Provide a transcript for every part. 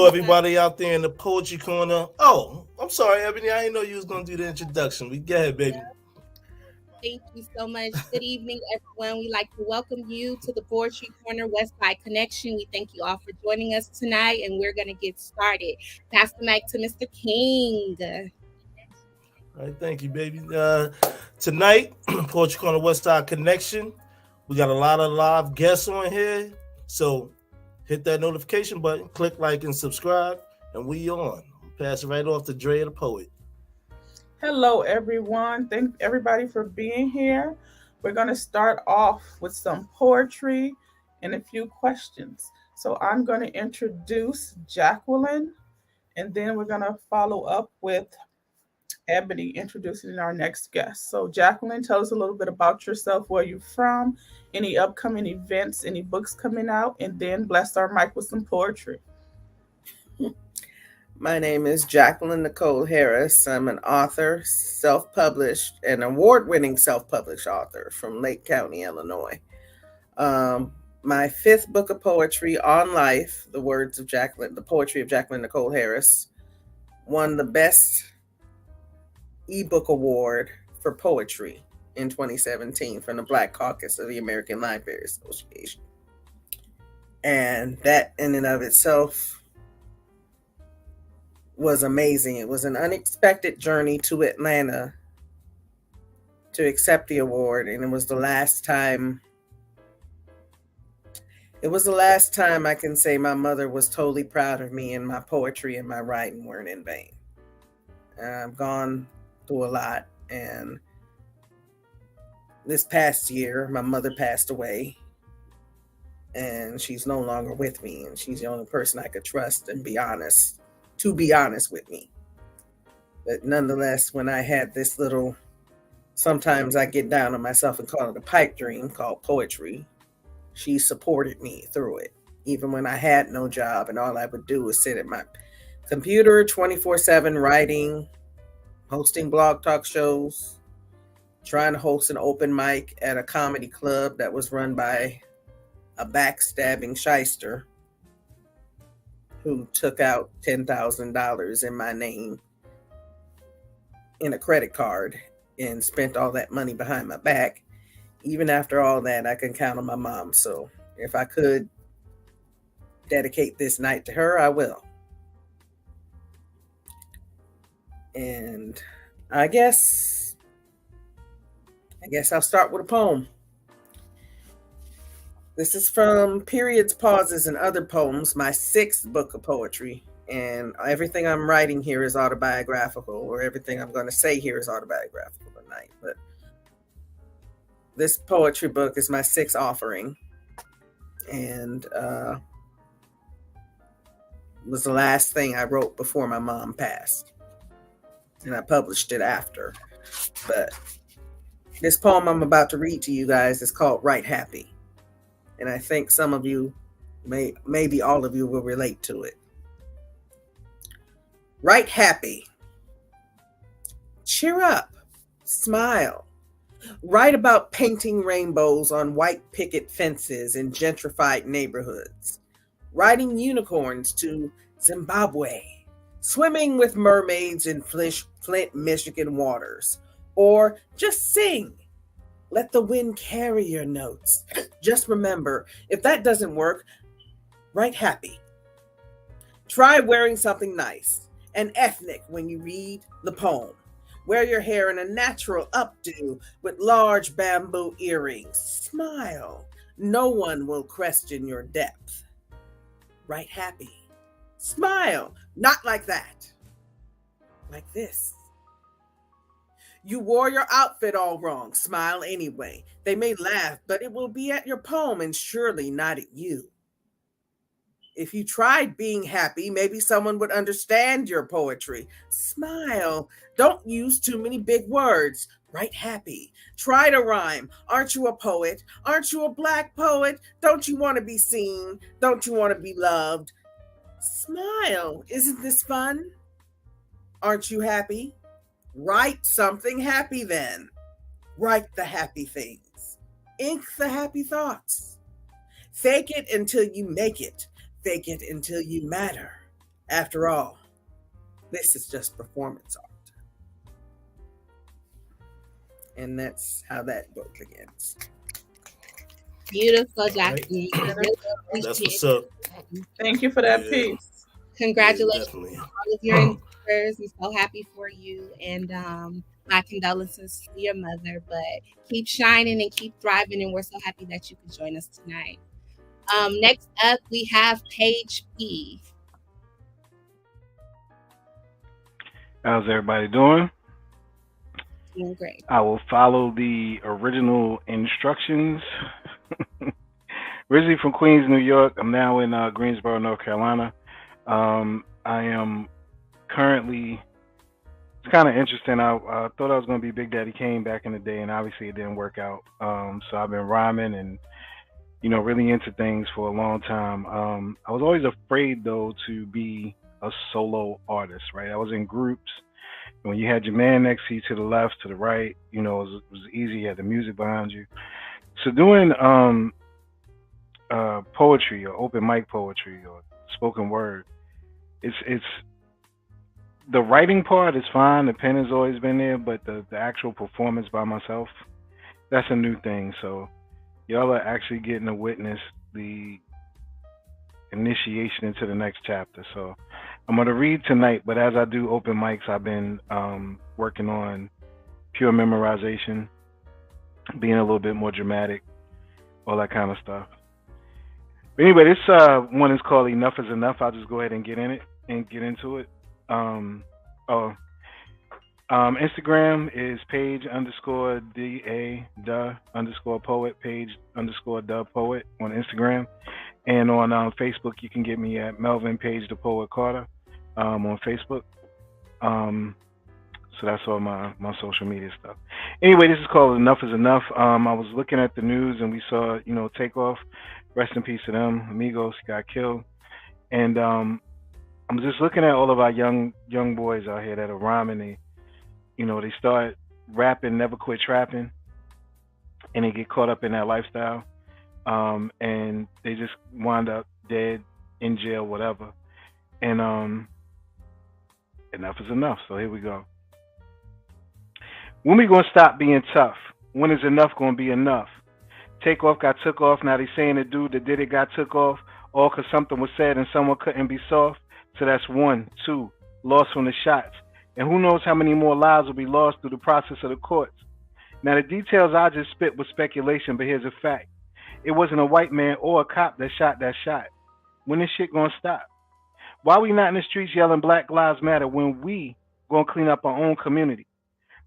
everybody out there in the poetry corner. Oh, I'm sorry, Ebony. I didn't know you was gonna do the introduction. We go ahead, baby. Thank you so much. Good evening, everyone. We'd like to welcome you to the Poetry Corner Westside Connection. We thank you all for joining us tonight, and we're going to get started. Pass the mic to Mr. King. All right, thank you, baby. Tonight, Poetry Corner Westside Connection. We got a lot of live guests on here, so hit that notification button, click like and subscribe, and we on. Pass it right off to Dre the poet. Hello, everyone. Thank everybody for being here. We're going to start off with some poetry and a few questions. So I'm going to introduce Jacqueline, and then we're going to follow up with Ebony introducing our next guest. So, Jacqueline, tell us a little bit about yourself, where you're from, any upcoming events, any books coming out, and then bless our mic with some poetry. My name is Jacqueline Nicole Harris. I'm an author, self-published, and award-winning self-published author from Lake County, Illinois. My fifth book of poetry, On Life, the poetry of Jacqueline Nicole Harris, won the best ebook award for poetry in 2017 from the Black Caucus of the American Library Association. And that in and of itself was amazing. It was an unexpected journey to Atlanta to accept the award, and it was the last time I can say my mother was totally proud of me, and my poetry and my writing weren't in vain. I've gone through a lot, and this past year my mother passed away, and she's no longer with me, and she's the only person I could trust and be honest with me. But nonetheless, when I had this sometimes I get down on myself and call it a pipe dream called poetry, she supported me through it. Even when I had no job and all I would do was sit at my computer 24/7 writing, hosting blog talk shows, trying to host an open mic at a comedy club that was run by a backstabbing shyster who took out $10,000 in my name in a credit card and spent all that money behind my back. Even after all that, I can count on my mom. So if I could dedicate this night to her, I will. And I guess I'll start with a poem. This is from Periods, Pauses, and Other Poems, my sixth book of poetry. And everything I'm writing here is autobiographical, or everything I'm going to say here is autobiographical tonight. But this poetry book is my sixth offering. And was the last thing I wrote before my mom passed. And I published it after. But this poem I'm about to read to you guys is called Write Happy. And I think some of you, maybe all of you, will relate to it. Write happy. Cheer up. Smile. Write about painting rainbows on white picket fences in gentrified neighborhoods. Riding unicorns to Zimbabwe. Swimming with mermaids in Flint, Michigan waters. Or just sing. Let the wind carry your notes. Just remember, if that doesn't work, write happy. Try wearing something nice and ethnic when you read the poem. Wear your hair in a natural updo with large bamboo earrings. Smile. No one will question your depth. Write happy. Smile. Not like that. Like this. You wore your outfit all wrong. Smile anyway. They may laugh, but it will be at your poem and surely not at you. If you tried being happy, maybe someone would understand your poetry. Smile. Don't use too many big words. Write happy. Try to rhyme. Aren't you a poet? Aren't you a Black poet? Don't you want to be seen? Don't you want to be loved? Smile. Isn't this fun? Aren't you happy? Write something happy then. Write the happy things. Ink the happy thoughts. Fake it until you make it. Fake it until you matter. After all, this is just performance art. And that's how that book begins. Beautiful, All right. Jacqueline. I really That's appreciate what's up. it. Thank you for that Yeah. piece. Congratulations Yeah, definitely. on all of your endeavors. I'm so happy for you. And my condolences to your mother. But keep shining and keep thriving. And we're so happy that you could join us tonight. Next up, we have Paige P. How's everybody doing? Doing great. I will follow the original instructions. Originally from Queens, New York. I'm now in Greensboro, North Carolina. I am currently, it's kind of interesting. I thought I was going to be Big Daddy Kane back in the day, and obviously it didn't work out. So I've been rhyming and, really into things for a long time. I was always afraid, though, to be a solo artist, right? I was in groups. When you had your man next to you, to the left, to the right, it was easy. You had the music behind you. So doing poetry or open mic poetry or spoken word, it's the writing part is fine. The pen has always been there, but the actual performance by myself, that's a new thing. So y'all are actually getting to witness the initiation into the next chapter. So I'm going to read tonight, but as I do open mics, I've been working on pure memorization, being a little bit more dramatic, all that kind of stuff. But anyway, this one is called Enough is Enough. I'll just go ahead and get in it and get into it. Instagram is page_da_poet, page_the_poet on Instagram. And on Facebook, you can get me at Melvin Page the Poet Carter on Facebook. So that's all my social media stuff. Anyway, this is called Enough is Enough. I was looking at the news and we saw, Takeoff. Rest in peace to them. Amigos got killed. And I'm just looking at all of our young boys out here that are rhyming. They start rapping, never quit trapping, and they get caught up in that lifestyle. And they just wind up dead, in jail, whatever. And enough is enough. So here we go. When we gonna stop being tough? When is enough gonna be enough? Takeoff got took off. Now they saying the dude that did it got took off, all because something was said and someone couldn't be soft. So that's 1, 2, lost from the shots. And who knows how many more lives will be lost through the process of the courts. Now the details I just spit was speculation, but here's a fact. It wasn't a white man or a cop that shot that shot. When this shit gonna stop? Why we not in the streets yelling Black Lives Matter when we gonna clean up our own community?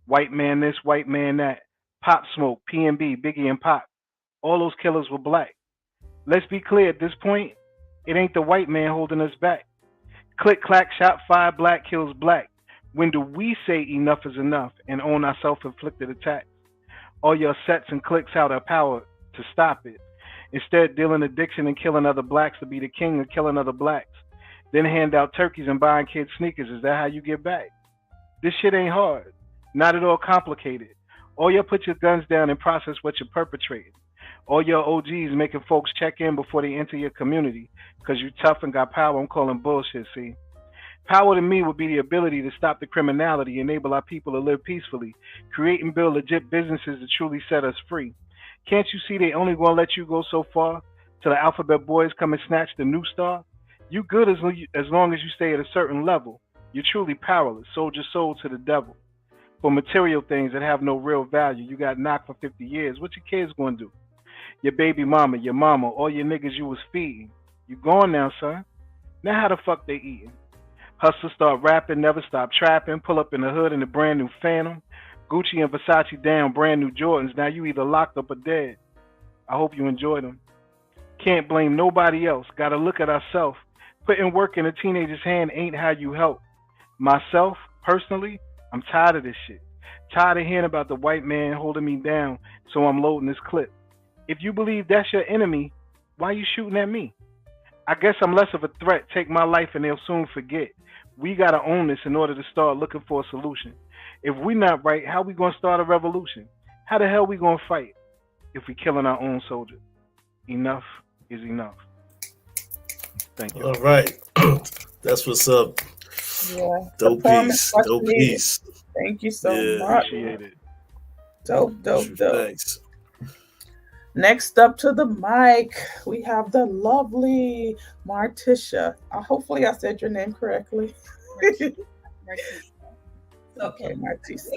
White man this, white man that. Pop Smoke, P&B, Biggie and Pop. All those killers were black. Let's be clear at this point, it ain't the white man holding us back. Click, clack, shot, fire, black kills black. When do we say enough is enough and own our self-inflicted attacks? All your sets and clicks out our power to stop it. Instead, dealing addiction and killing other blacks to be the king of killing other blacks. Then hand out turkeys and buying kids sneakers. Is that how you get back? This shit ain't hard. Not at all complicated. All y'all put your guns down and process what you're perpetrating. All your OGs making folks check in before they enter your community because you tough and got power. I'm calling bullshit, see? Power to me would be the ability to stop the criminality, enable our people to live peacefully, create and build legit businesses that truly set us free. Can't you see they only gonna let you go so far till the alphabet boys come and snatch the new star? You good as long as you stay at a certain level. You're truly powerless, sold your soul to the devil. For material things that have no real value, you got knocked for 50 years. What your kids gonna do? Your baby mama, your mama, all your niggas you was feeding. You gone now, son. Now how the fuck they eating? Hustlers start rapping, never stop trapping, pull up in the hood in a brand new Phantom. Gucci and Versace down, brand new Jordans. Now you either locked up or dead. I hope you enjoy them. Can't blame nobody else. Gotta look at ourselves. Putting work in a teenager's hand ain't how you help. Myself, personally, I'm tired of this shit. Tired of hearing about the white man holding me down, so I'm loading this clip. If you believe that's your enemy, why you shooting at me? I guess I'm less of a threat. Take my life and they'll soon forget. We gotta own this in order to start looking for a solution. If we not right, how we gonna start a revolution? How the hell we gonna fight if we killing our own soldiers? Enough is enough. Thank you. All right. That's what's up. Yeah. Dope Support is piece. much Dope needed. piece. Thank you so Yeah. much. Appreciate it. Dope. Thanks. Next up to the mic, we have the lovely Martisha. Hopefully I said your name correctly. Okay, Martisa.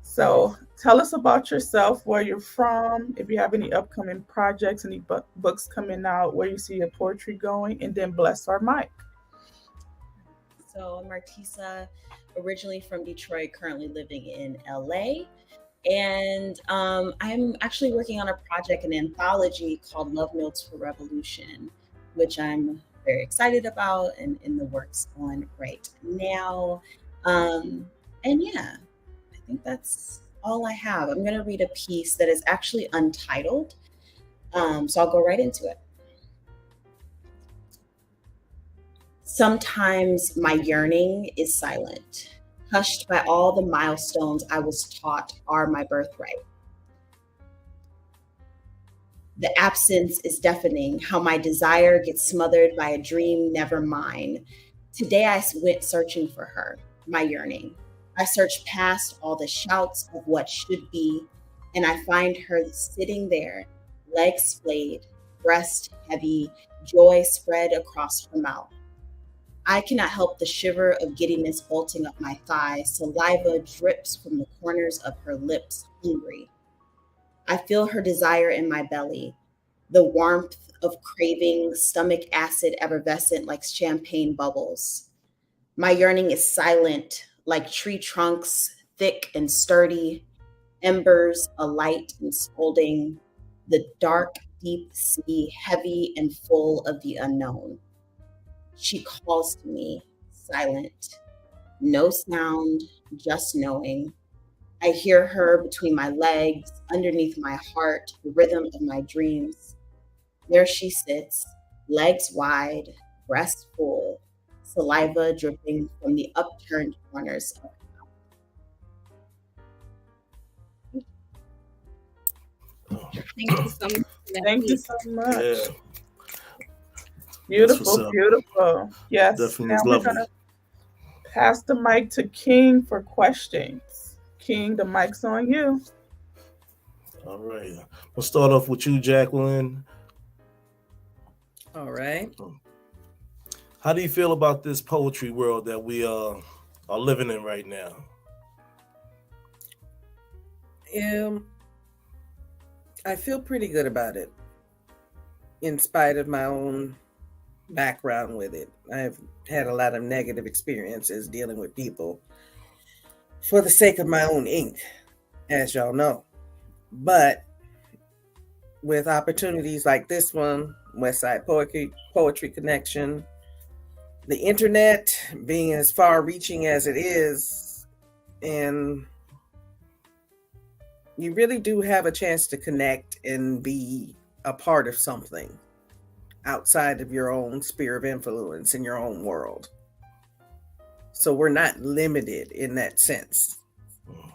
So tell us about yourself, where you're from, if you have any upcoming projects, any books coming out, where you see your poetry going, and then bless our mic. So I'm Martisa, originally from Detroit, currently living in LA. And I'm actually working on a project, an anthology called Love Notes for Revolution, which I'm very excited about and in the works on right now. And yeah, I think that's all I have. I'm going to read a piece that is actually untitled. So I'll go right into it. Sometimes my yearning is silent, hushed by all the milestones I was taught are my birthright. The absence is deafening, how my desire gets smothered by a dream never mine. Today I went searching for her, my yearning. I searched past all the shouts of what should be, and I find her sitting there, legs splayed, breast heavy, joy spread across her mouth. I cannot help the shiver of giddiness bolting up my thigh. Saliva drips from the corners of her lips, hungry. I feel her desire in my belly, the warmth of craving, stomach acid effervescent like champagne bubbles. My yearning is silent, like tree trunks, thick and sturdy, embers alight and scolding, the dark, deep sea, heavy and full of the unknown. She calls to me, silent, no sound, just knowing. I hear her between my legs, underneath my heart, the rhythm of my dreams. There she sits, legs wide, breast full, saliva dripping from the upturned corners of her mouth. Thank you so much. Thank you so much. Yeah. Beautiful. Yes. Definitely Now is we're lovely. going to pass the mic to King for questions. King, the mic's on you. All right. We'll start off with you, Jacqueline. All right. How do you feel about this poetry world that we are living in right now? I feel pretty good about it, in spite of my own background with it. I've had a lot of negative experiences dealing with people for the sake of my own ink, as y'all know. But with opportunities like this one, Westside Poetry Connection, the internet being as far-reaching as it is, and you really do have a chance to connect and be a part of something outside of your own sphere of influence in your own world. So we're not limited in that sense.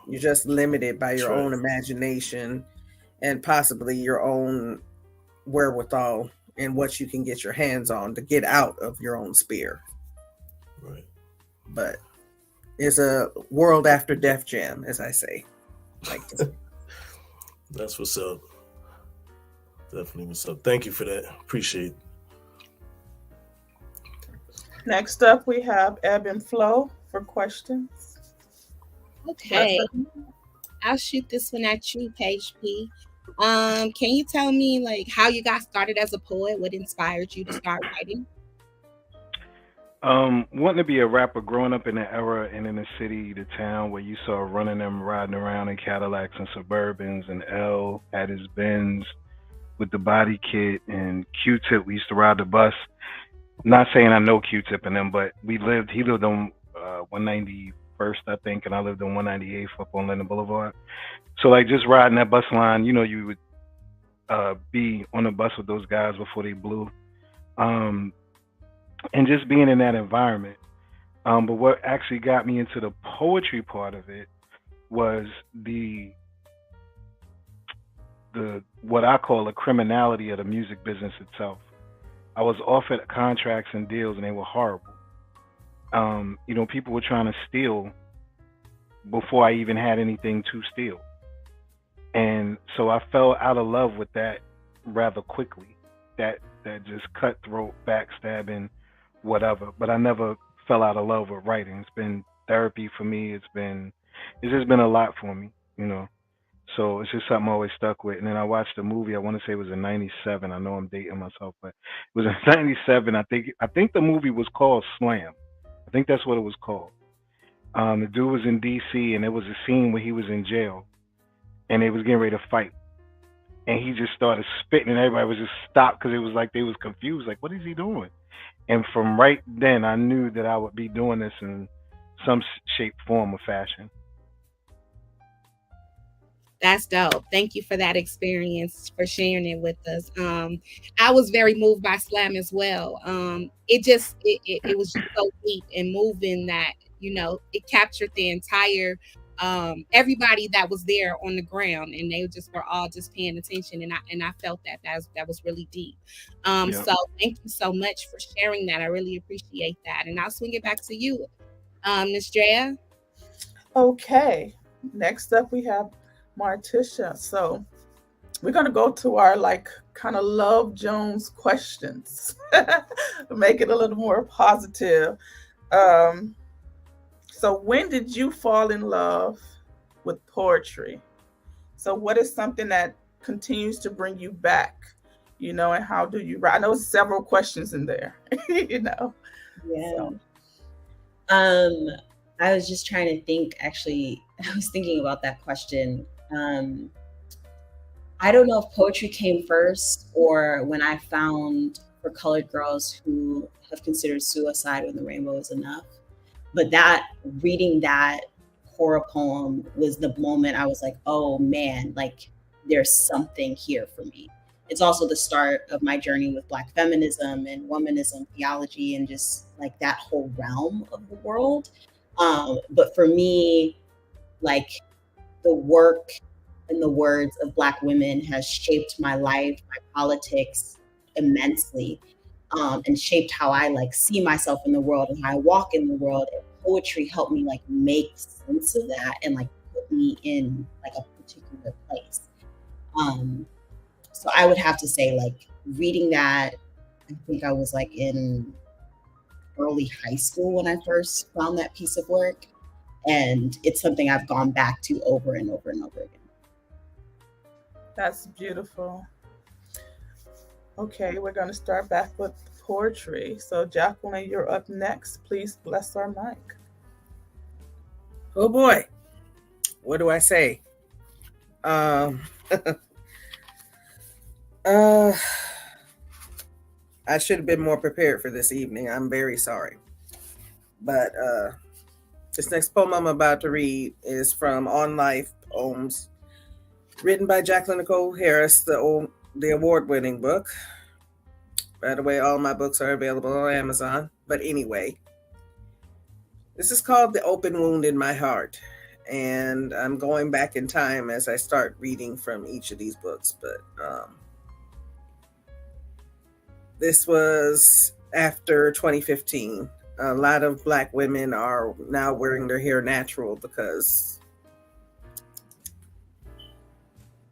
You're just limited by your own imagination and possibly your own wherewithal and what you can get your hands on to get out of your own sphere. Right. But it's a world after Def Jam, as I say. That's what's up. Definitely what's up. Thank you for that. Appreciate it. Next up, we have Ebb and Flow for questions. Okay. I'll shoot this one at you, Paige P. Can you tell me like how you got started as a poet? What inspired you to start writing? Wanting to be a rapper, growing up in the era and in the city, the town where you saw running them riding around in Cadillacs and Suburbans, and L had his Benz with the body kit, and Q-Tip, we used to ride the bus. Not saying I know Q-Tip and them, but he lived on 191st, I think, and I lived on 198th up on Linden Boulevard. So like just riding that bus line, you know, you would be on the bus with those guys before they blew. And just being in that environment. But what actually got me into the poetry part of it was the what I call the criminality of the music business itself. I was offered contracts and deals and they were horrible. People were trying to steal before I even had anything to steal. And so I fell out of love with that rather quickly. That just cutthroat, backstabbing, whatever. But I never fell out of love with writing. It's been therapy for me. It's just been a lot for me, you know. So it's just something I always stuck with. And then I watched a movie. I want to say it was in '97. I know I'm dating myself, but it was in '97. I think the movie was called Slam. I think that's what it was called. The dude was in D.C. and there was a scene where he was in jail and they was getting ready to fight, and he just started spitting, and everybody was just stopped because it was like they was confused, like what is he doing? And from right then, I knew that I would be doing this in some shape, form, or fashion. That's dope. Thank you for that experience, for sharing it with us. I was very moved by Slam as well. It was just so deep and moving that, it captured the entire everybody that was there on the ground, and they just were all just paying attention, and I felt that was really deep. Yeah. So thank you so much for sharing that. I really appreciate that. And I'll swing it back to you, Ms. Drea. Okay. Next up, we have Martisha. So we're going to go to our kind of Love Jones questions. Make it a little more positive. So when did you fall in love with poetry? So what is something that continues to bring you back, and how do you write? I know several questions in there, Yeah. So. I was just trying to think, actually. I was thinking about that question. I don't know if poetry came first or when I found For Colored Girls Who Have Considered Suicide When the Rainbow Is Enough. But reading that horror poem was the moment I was like, oh man, there's something here for me. It's also the start of my journey with Black feminism and womanism theology and just that whole realm of the world. But for me, the work and the words of Black women has shaped my life, my politics immensely, and shaped how I see myself in the world and how I walk in the world. And poetry helped me make sense of that and put me in a particular place. So I would have to say reading that, I think I was in early high school when I first found that piece of work. And it's something I've gone back to over and over and over again. That's beautiful. Okay, we're going to start back with poetry. So Jacqueline, you're up next. Please bless our mic. Oh boy. What do I say? I should have been more prepared for this evening. I'm very sorry. But this next poem I'm about to read is from On Life Poems, written by Jacqueline Nicole Harris, the award-winning book. By the way, all my books are available on Amazon. But anyway, this is called The Open Wound in My Heart. And I'm going back in time as I start reading from each of these books. But this was after 2015. A lot of Black women are now wearing their hair natural because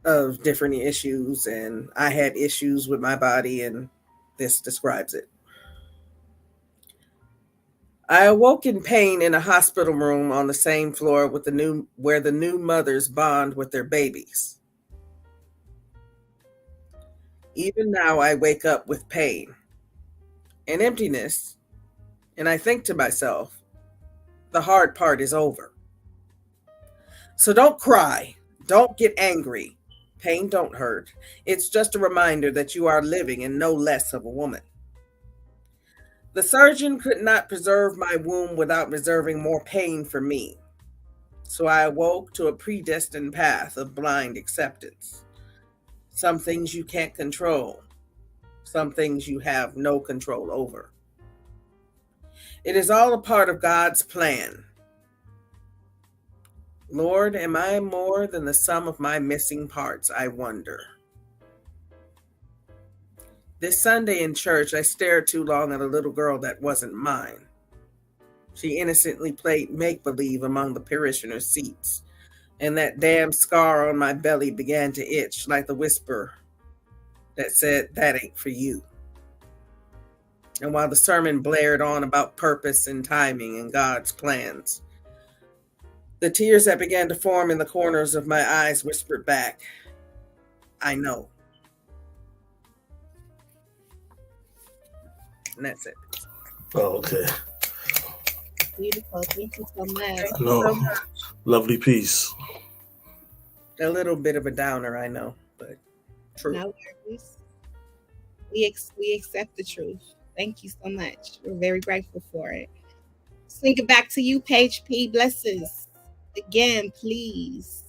of different issues. And I had issues with my body, and this describes it. I awoke in pain in a hospital room on the same floor where the new mothers bond with their babies. Even now, I wake up with pain and emptiness, and I think to myself, the hard part is over. So don't cry, don't get angry. Pain don't hurt. It's just a reminder that you are living and no less of a woman. The surgeon could not preserve my womb without reserving more pain for me. So I awoke to a predestined path of blind acceptance. Some things you can't control. Some things you have no control over. It is all a part of God's plan. Lord, am I more than the sum of my missing parts, I wonder. This Sunday in church, I stared too long at a little girl that wasn't mine. She innocently played make-believe among the parishioners' seats, and that damn scar on my belly began to itch like the whisper that said, "That ain't for you." And while the sermon blared on about purpose and timing and God's plans, the tears that began to form in the corners of my eyes whispered back, "I know." And that's it. Oh, okay. Beautiful. Thank you so much. No, lovely piece. A little bit of a downer, I know, but true. No worries. We accept the truth. Thank you so much. We're very grateful for it. Swing it back to you, Paige P. Blesses. Again, please.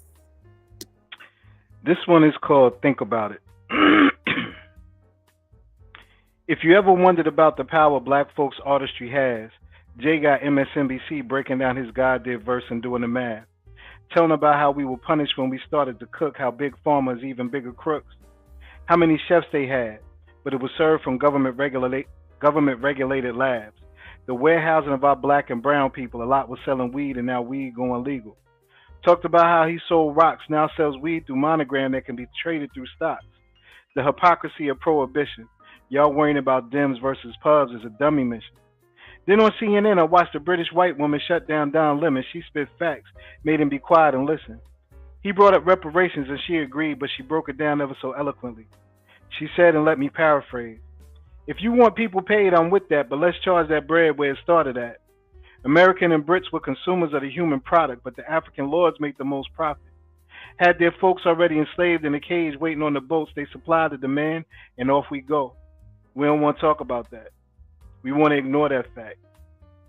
This one is called Think About It. If you ever wondered about the power black folks' artistry has, Jay got MSNBC breaking down his God did verse and doing the math. Telling about how we were punished when we started to cook, how big pharma is even bigger crooks. How many chefs they had, but it was served from government regulated labs. The warehousing of our black and brown people, a lot was selling weed and now weed going legal. Talked about how he sold rocks, now sells weed through Monogram that can be traded through stocks. The hypocrisy of prohibition. Y'all worrying about Dems versus pubs is a dummy mission. Then on CNN, I watched a British white woman shut down Don Lemon. She spit facts, made him be quiet and listen. He brought up reparations and she agreed, but she broke it down ever so eloquently. She said, and let me paraphrase, if you want people paid, I'm with that, but let's charge that bread where it started at. American and Brits were consumers of the human product, but the African lords make the most profit. Had their folks already enslaved in a cage waiting on the boats, they supplied the demand, and off we go. We don't want to talk about that. We want to ignore that fact.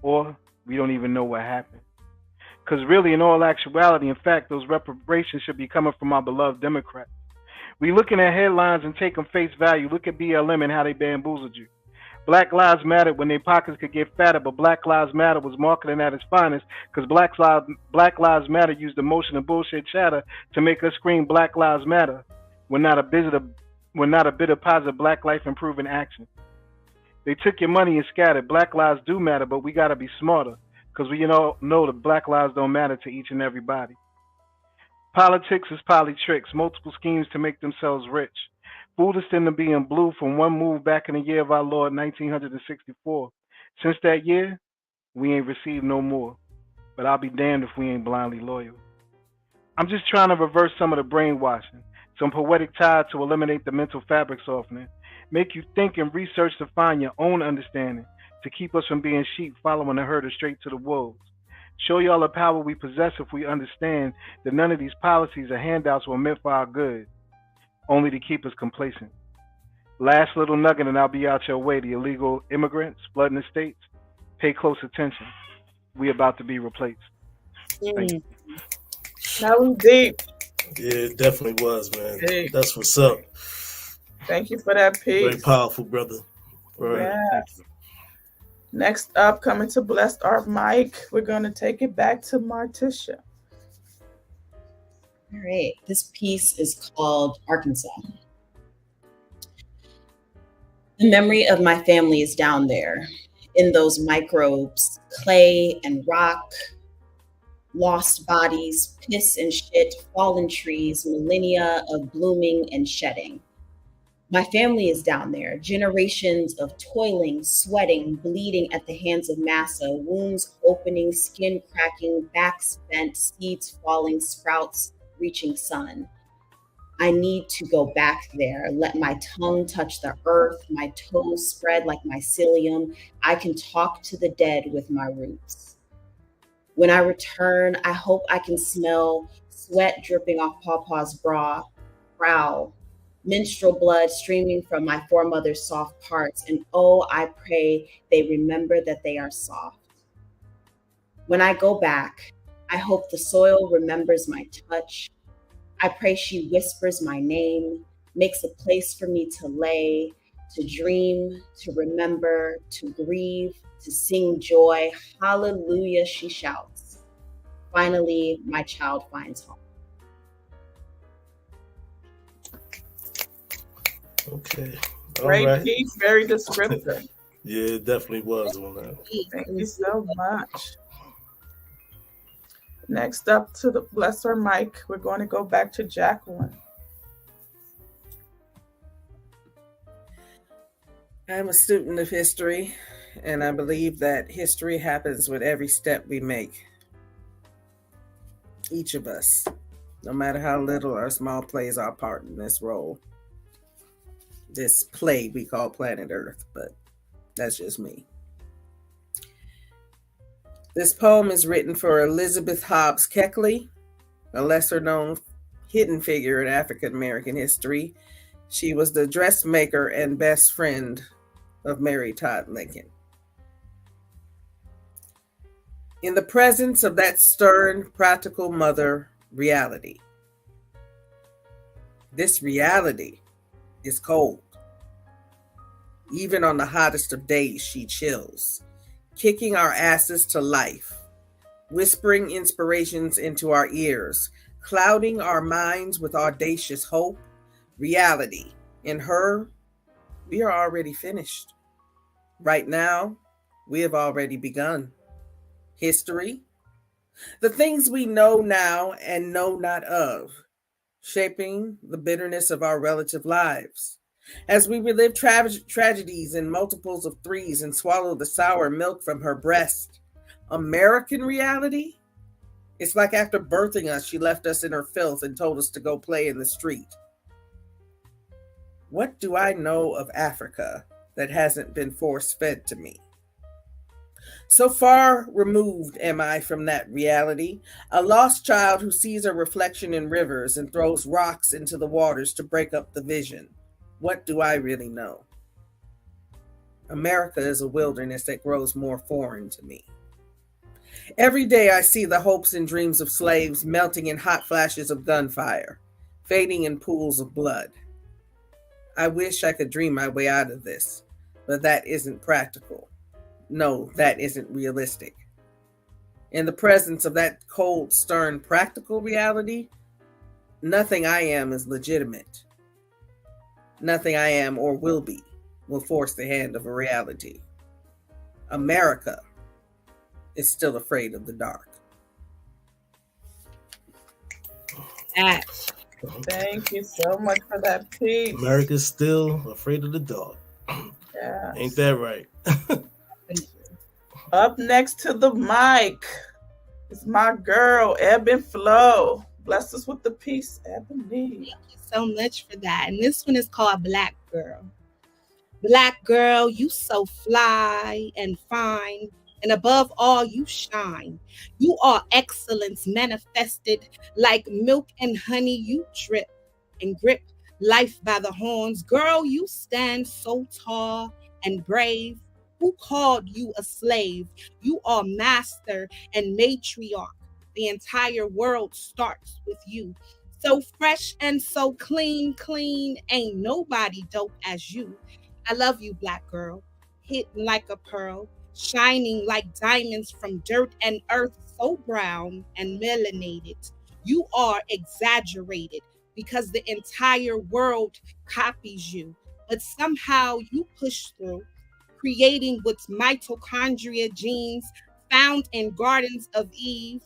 Or we don't even know what happened. Because really, in all actuality, in fact, those reparations should be coming from our beloved Democrats. We looking at headlines and take them face value. Look at BLM and how they bamboozled you. Black Lives Matter when their pockets could get fatter, but Black Lives Matter was marketing at its finest because Black Lives Matter used emotion and bullshit chatter to make us scream Black Lives Matter. We're not a bit of positive black life improving action. They took your money and scattered. Black lives do matter, but we got to be smarter because we know that black lives don't matter to each and everybody. Politics is tricks, multiple schemes to make themselves rich. Fooled us into being blue from one move back in the year of our Lord, 1964. Since that year, we ain't received no more. But I'll be damned if we ain't blindly loyal. I'm just trying to reverse some of the brainwashing, some poetic tide to eliminate the mental fabric softening, make you think and research to find your own understanding, to keep us from being sheep following the herder straight to the wolves. Show y'all the power we possess if we understand that none of these policies or handouts were meant for our good, only to keep us complacent. Last little nugget and I'll be out your way. The illegal immigrants flooding the states, pay close attention. We about to be replaced. Thank you. That was deep. Yeah, it definitely was, man. Deep. That's what's up. Thank you for that piece. Very powerful, brother. Right. Yes. Next up, coming to Blessed Art Mike, we're going to take it back to Martisha. All right. This piece is called Arkansas. The memory of my family is down there in those microbes, clay and rock, lost bodies, piss and shit, fallen trees, millennia of blooming and shedding. My family is down there, generations of toiling, sweating, bleeding at the hands of massa, wounds opening, skin cracking, backs bent, seeds falling, sprouts reaching sun. I need to go back there, let my tongue touch the earth, my toes spread like mycelium. I can talk to the dead with my roots. When I return, I hope I can smell sweat dripping off Pawpaw's brow, menstrual blood streaming from my foremother's soft parts, and oh, I pray they remember that they are soft. When I go back, I hope the soil remembers my touch. I pray she whispers my name, makes a place for me to lay, to dream, to remember, to grieve, to sing joy. Hallelujah, she shouts. Finally, my child finds home. Okay. All Great right. piece, very descriptive. Yeah, it definitely was on that. Thank you so much. Next up to the bless her mic, we're going to go back to Jacqueline. I'm a student of history, and I believe that history happens with every step we make. Each of us, no matter how little or small, plays our part in this role. This play we call planet Earth, but that's just me. This poem is written for Elizabeth Hobbs Keckley, a lesser known hidden figure in African American history. She was the dressmaker and best friend of Mary Todd Lincoln. In the presence of that stern, practical mother reality, this reality is cold. Even on the hottest of days, she chills, kicking our asses to life, whispering inspirations into our ears, clouding our minds with audacious hope. Reality. In her, we are already finished. Right now, we have already begun. History. The things we know now and know not of, shaping the bitterness of our relative lives. As we relive tragedies in multiples of threes and swallow the sour milk from her breast. American reality? It's like after birthing us, she left us in her filth and told us to go play in the street. What do I know of Africa that hasn't been force-fed to me? So far removed am I from that reality, a lost child who sees a reflection in rivers and throws rocks into the waters to break up the vision. What do I really know? America is a wilderness that grows more foreign to me. Every day I see the hopes and dreams of slaves melting in hot flashes of gunfire, fading in pools of blood. I wish I could dream my way out of this, but that isn't practical. No, that isn't realistic. In the presence of that cold, stern, practical reality, nothing I am is legitimate. Nothing I am or will be will force the hand of a reality. America is still afraid of the dark. Thank you so much for that piece. America's still afraid of the dark. Yeah. Ain't that right? Up next to the mic is my girl, Ebb and Flow. Bless us with the piece, Ebony. Thank you so much for that. And this one is called Black Girl. Black girl, you so fly and fine, and above all, you shine. You are excellence manifested like milk and honey. You drip and grip life by the horns. Girl, you stand so tall and brave. Who called you a slave? You are master and matriarch. The entire world starts with you. So fresh and so clean, ain't nobody dope as you. I love you, black girl, hidden like a pearl, shining like diamonds from dirt and earth, so brown and melanated. You are exaggerated because the entire world copies you, but somehow you push through, creating what's mitochondria genes found in gardens of Eve,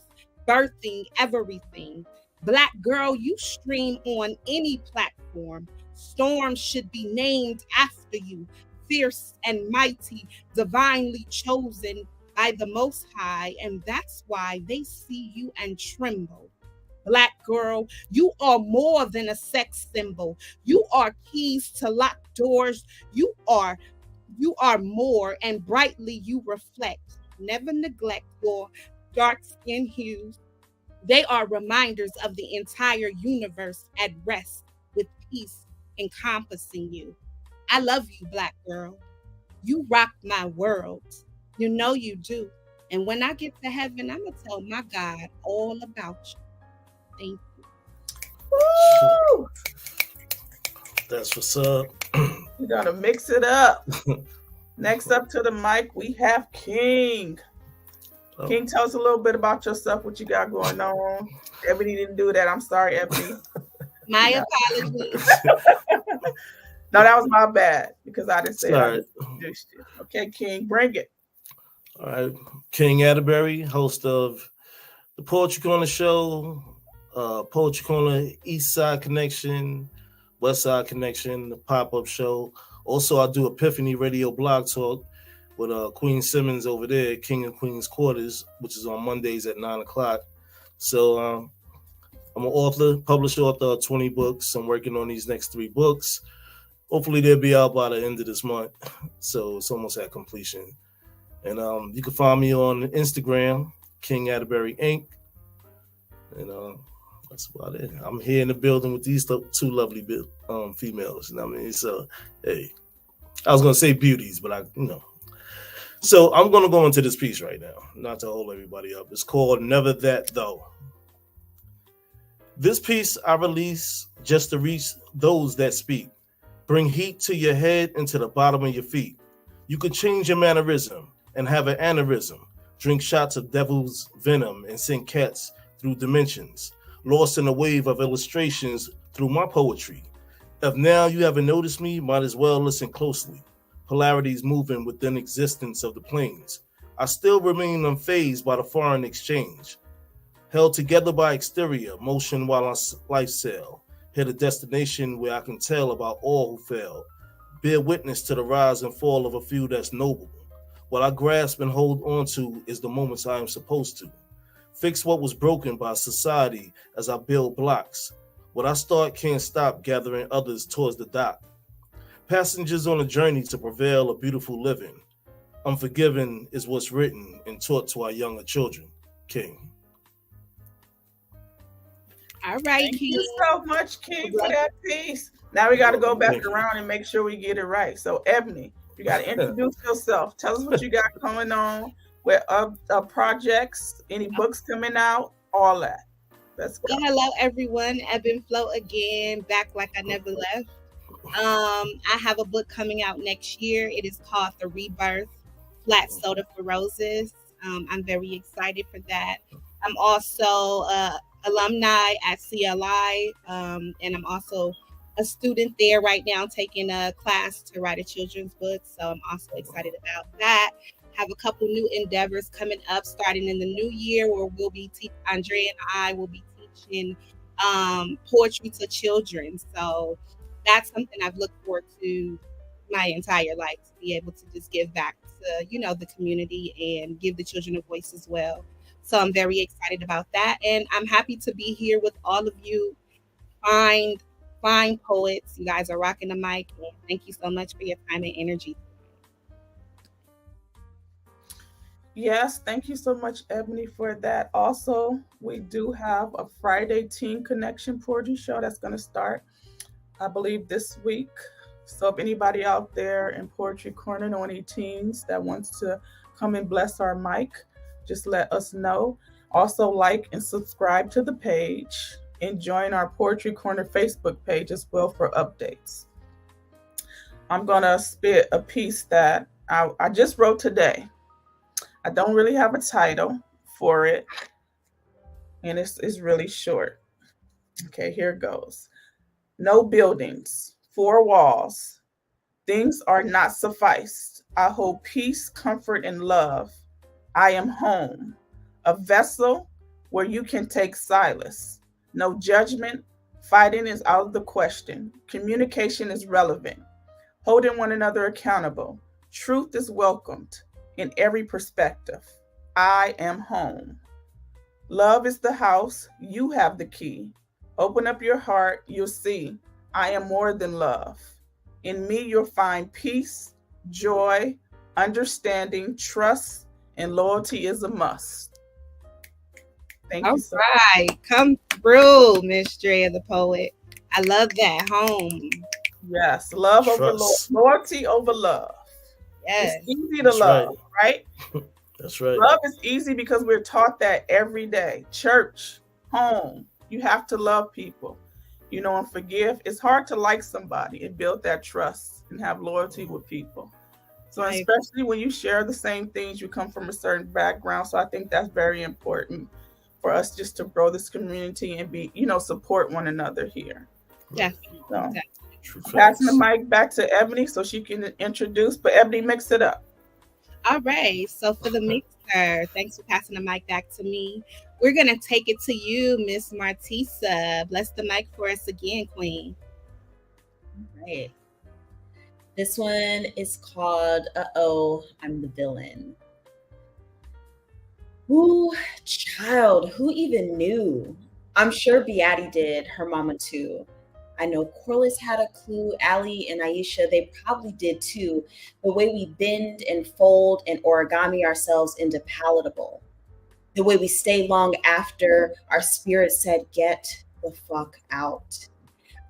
birthing everything. Black girl, you stream on any platform. Storms should be named after you, fierce and mighty, divinely chosen by the Most High, and that's why they see you and tremble. Black girl, you are more than a sex symbol. You are keys to locked doors. You are more, and brightly you reflect. Never neglect your dark skin hues. They are reminders of the entire universe at rest with peace encompassing you. I love you, black girl. You rock my world. You know you do. And when I get to heaven, I'm going to tell my God all about you. Thank you. Woo! That's what's up. We're going to mix it up. Next up to the mic, we have King. Oh. King, tell us a little bit about yourself, what you got going on. Ebony didn't do that. I'm sorry, Ebony. My apologies. No, that was my bad because I didn't say it. I Sorry. just introduced you. Okay, King, bring it. All right. King Atterberry, host of the Poetry Corner Show, Poetry Corner East Side Connection, Westside Connection, the pop-up show. Also, I do Epiphany Radio Blog Talk with Queen Simmons over there, King and Queen's Quarters, which is on Mondays at 9 o'clock. So I'm an author, published author of 20 books. I'm working on these next 3 books. Hopefully they'll be out by the end of this month. So it's almost at completion. And you can find me on Instagram, King Atterbury Inc. And that's about it. I'm here in the building with these 2 lovely females. You know what I mean? So, hey, I was going to say beauties, but So I'm going to go into this piece right now, not to hold everybody up. It's called Never That Though. This piece I release just to reach those that speak. Bring heat to your head and to the bottom of your feet. You could change your mannerism and have an aneurysm. Drink shots of devil's venom and send cats through dimensions. Lost in a wave of illustrations through my poetry. If now you haven't noticed me, might as well listen closely. Polarities moving within existence of the planes. I still remain unfazed by the foreign exchange. Held together by exterior, motion while on life sail. Hit a destination where I can tell about all who fail. Bear witness to the rise and fall of a few that's noble. What I grasp and hold on to is the moments I am supposed to. Fix what was broken by society as I build blocks. What I start can't stop gathering others towards the dock. Passengers on a journey to prevail a beautiful living. Unforgiven is what's written and taught to our younger children. King. All right, Thank King. you so much, King, for that piece. Now we got to go back around and make sure we get it right. So, Ebony, you got to introduce yourself. Tell us what you got going on, with projects, any books coming out, all that. Let's go. Well, hello, everyone. Ebb and Flow again, back like I never left. I have a book coming out next year. It is called The Rebirth, Flat Soda for Roses. I'm very excited for that. I'm also alumni at CLI, and I'm also a student there right now taking a class to write a children's book. So I'm also excited about that. Have a couple new endeavors coming up starting in the new year where we'll be Andrea and I will be teaching poetry to children. So that's something I've looked forward to my entire life, to be able to just give back to, the community and give the children a voice as well. So I'm very excited about that. And I'm happy to be here with all of you fine poets. You guys are rocking the mic. And thank you so much for your time and energy. Yes, thank you so much, Ebony, for that. Also, we do have a Friday Teen Connection poetry show that's going to start, I believe, this week. So if anybody out there in Poetry Corner know any teens that wants to come and bless our mic, just let us know. Also, like and subscribe to the page and join our Poetry Corner Facebook page as well for updates. I'm going to spit a piece that I just wrote today. I don't really have a title for it, and it's really short. Okay, here it goes. No buildings, 4 walls. Things are not sufficed. I hold peace, comfort, and love. I am home, a vessel where you can take solace. No judgment. Fighting is out of the question. Communication is relevant. Holding one another accountable. Truth is welcomed in every perspective. I am home. Love is the house. You have the key. Open up your heart. You'll see I am more than love. In me, you'll find peace, joy, understanding, trust, and loyalty is a must. Thank you so much. Come through, Miss Drea, the poet. I love that. Home. Yes, love Trust. over loyalty over love. Yes. It's easy to love, right? That's right. Love is easy because we're taught that every day. Church, home, you have to love people, and forgive. It's hard to like somebody and build that trust and have loyalty with people. So especially when you share the same things, you come from a certain background. So I think that's very important for us just to grow this community and be, support one another here. Definitely. So, True Passing the facts. mic back to Ebony so she can introduce, but Ebony, mix it up. All right. So for the mixer, thanks for passing the mic back to me. We're gonna take it to you, Miss Martisa. Bless the mic for us again, Queen. All right. This one is called Uh-Oh, I'm the Villain. Ooh, child, who even knew? I'm sure Beatty did, her mama too. I know Corliss had a clue, Allie and Aisha, they probably did too. The way we bend and fold and origami ourselves into palatable. The way we stay long after our spirit said, get the fuck out.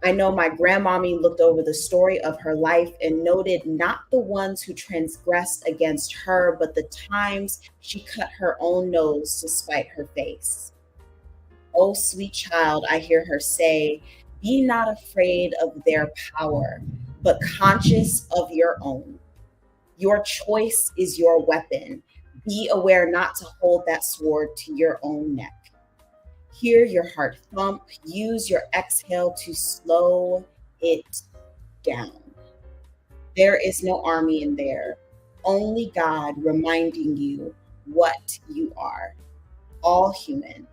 I know my grandmommy looked over the story of her life and noted not the ones who transgressed against her, but the times she cut her own nose to spite her face. Oh, sweet child, I hear her say, be not afraid of their power, but conscious of your own. Your choice is your weapon. Be aware not to hold that sword to your own neck. Hear your heart thump. Use your exhale to slow it down. There is no army in there. Only God reminding you what you are. All human,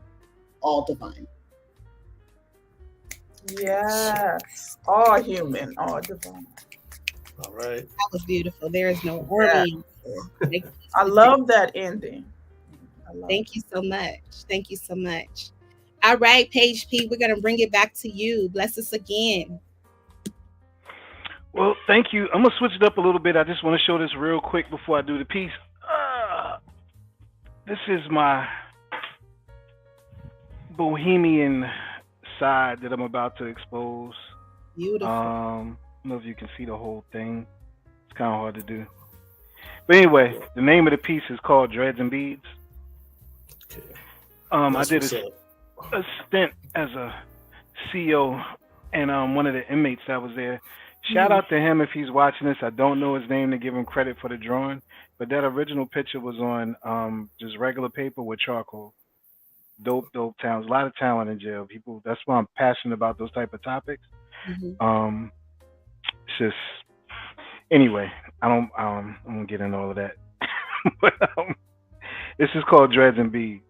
all divine. Yes. All human, all divine. All right. That was beautiful. There is no army. I love that ending. Thank you so much. Thank you so much. All right, Paige P, we're going to bring it back to you. Bless us again. Well, thank you. I'm going to switch it up a little bit. I just want to show this real quick before I do the piece. This is my bohemian side that I'm about to expose. Beautiful. I don't know if you can see the whole thing. It's kind of hard to do. But anyway, the name of the piece is called Dreads and Beads. Okay. I did a stint as a CEO and one of the inmates that was there. Shout out to him if he's watching this. I don't know his name to give him credit for the drawing, but that original picture was on just regular paper with charcoal. Dope talent. A lot of talent in jail. People. That's why I'm passionate about those type of topics. Mm-hmm. It's just anyway. I won't get into all of that. But this is called Dreads and Beads.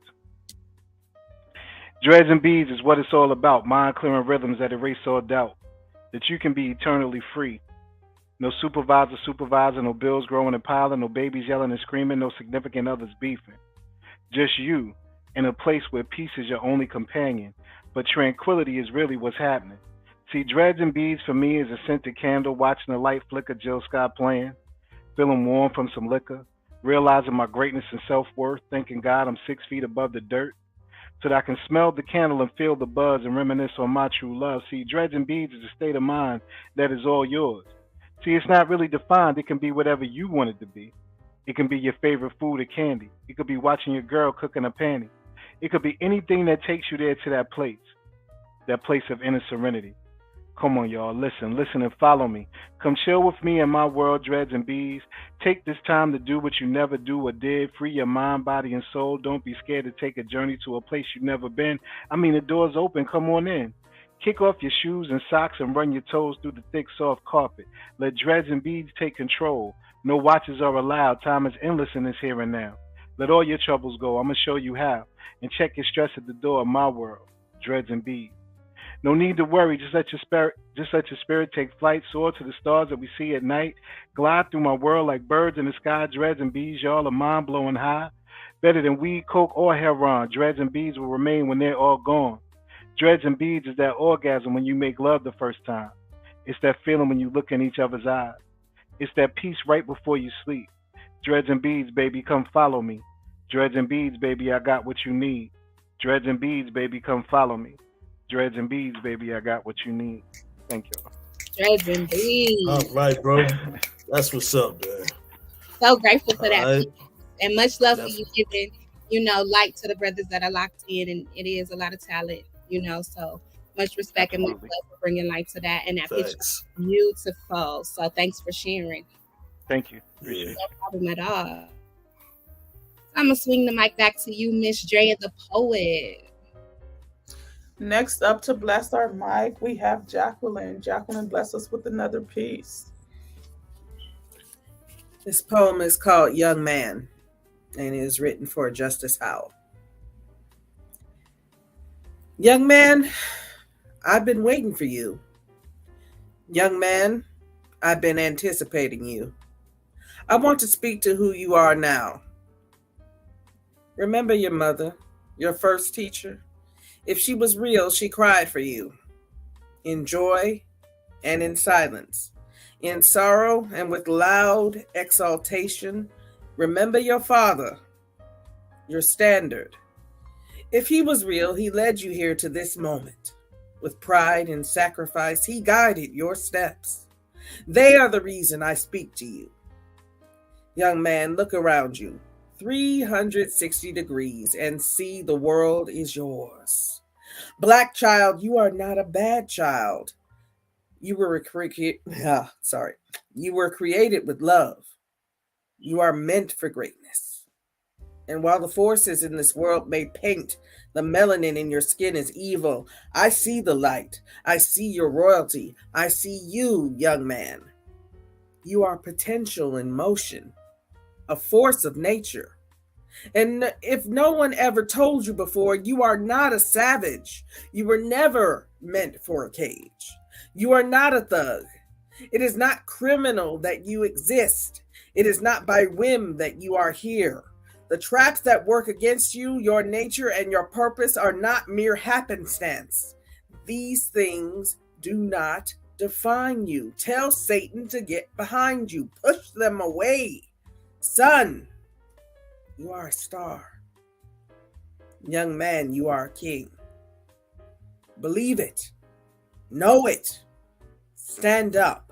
Dreads and Beads is what it's all about. Mind clearing rhythms that erase all doubt. That you can be eternally free. No supervisor supervising, no bills growing and piling, no babies yelling and screaming, no significant others beefing. Just you in a place where peace is your only companion, but tranquility is really what's happening. See, Dreads and Beads for me is a scented candle, watching the light flicker, Jill Scott playing, feeling warm from some liquor, realizing my greatness and self-worth, thanking God I'm 6 feet above the dirt, so that I can smell the candle and feel the buzz and reminisce on my true love. See, Dreads and Beads is a state of mind that is all yours. See, it's not really defined. It can be whatever you want it to be. It can be your favorite food or candy. It could be watching your girl cooking a panty. It could be anything that takes you there to that place of inner serenity. Come on, y'all. Listen and follow me. Come chill with me in my world, Dreads and Bees. Take this time to do what you never do or did. Free your mind, body, and soul. Don't be scared to take a journey to a place you've never been. I mean, the door's open. Come on in. Kick off your shoes and socks and run your toes through the thick, soft carpet. Let Dreads and Beads take control. No watches are allowed. Time is endless in this here and now. Let all your troubles go. I'm going to show you how. And check your stress at the door of my world, Dreads and Beads. No need to worry. Just let your spirit take flight, soar to the stars that we see at night. Glide through my world like birds in the sky. Dreads and Beads, y'all are mind blowing high. Better than weed, coke, or heroin. Dreads and Beads will remain when they're all gone. Dreads and Beads is that orgasm when you make love the first time. It's that feeling when you look in each other's eyes. It's that peace right before you sleep. Dreads and Beads, baby, come follow me. Dreads and Beads, baby, I got what you need. Dreads and Beads, baby, come follow me. Dreads and Beads, baby, I got what you need. Thank you. Dreads and Beads. All right, bro. That's what's up, man. So grateful for that. Right. And much love for you giving, light to the brothers that are locked in. And it is a lot of talent, so much respect. Absolutely. And much love for bringing light to that. And that picture is beautiful. So thanks for sharing. Thank you. Appreciate it. No problem at all. I'm going to swing the mic back to you, Miss Drea, the poet. Next up to bless our mic, we have Jacqueline. Jacqueline, bless us with another piece. This poem is called Young Man and is written for Justice Howell. Young man, I've been waiting for you. Young man, I've been anticipating you. I want to speak to who you are now. Remember your mother, your first teacher? If she was real, she cried for you. In joy and in silence. In sorrow and with loud exaltation. Remember your father, your standard. If he was real, he led you here to this moment. With pride and sacrifice, he guided your steps. They are the reason I speak to you. Young man, look around you, 360 degrees, and see the world is yours. Black child, you are not a bad child. You were You were created with love. You are meant for greatness. And while the forces in this world may paint the melanin in your skin as evil, I see the light. I see your royalty. I see you, young man. You are potential in motion, a force of nature. And if no one ever told you before, you are not a savage. You were never meant for a cage. You are not a thug. It is not criminal that you exist. It is not by whim that you are here. The traps that work against you, your nature, and your purpose are not mere happenstance. These things do not define you. Tell Satan to get behind you. Push them away. Son, you are a star. Young man, you are a king. Believe it. Know it. Stand up.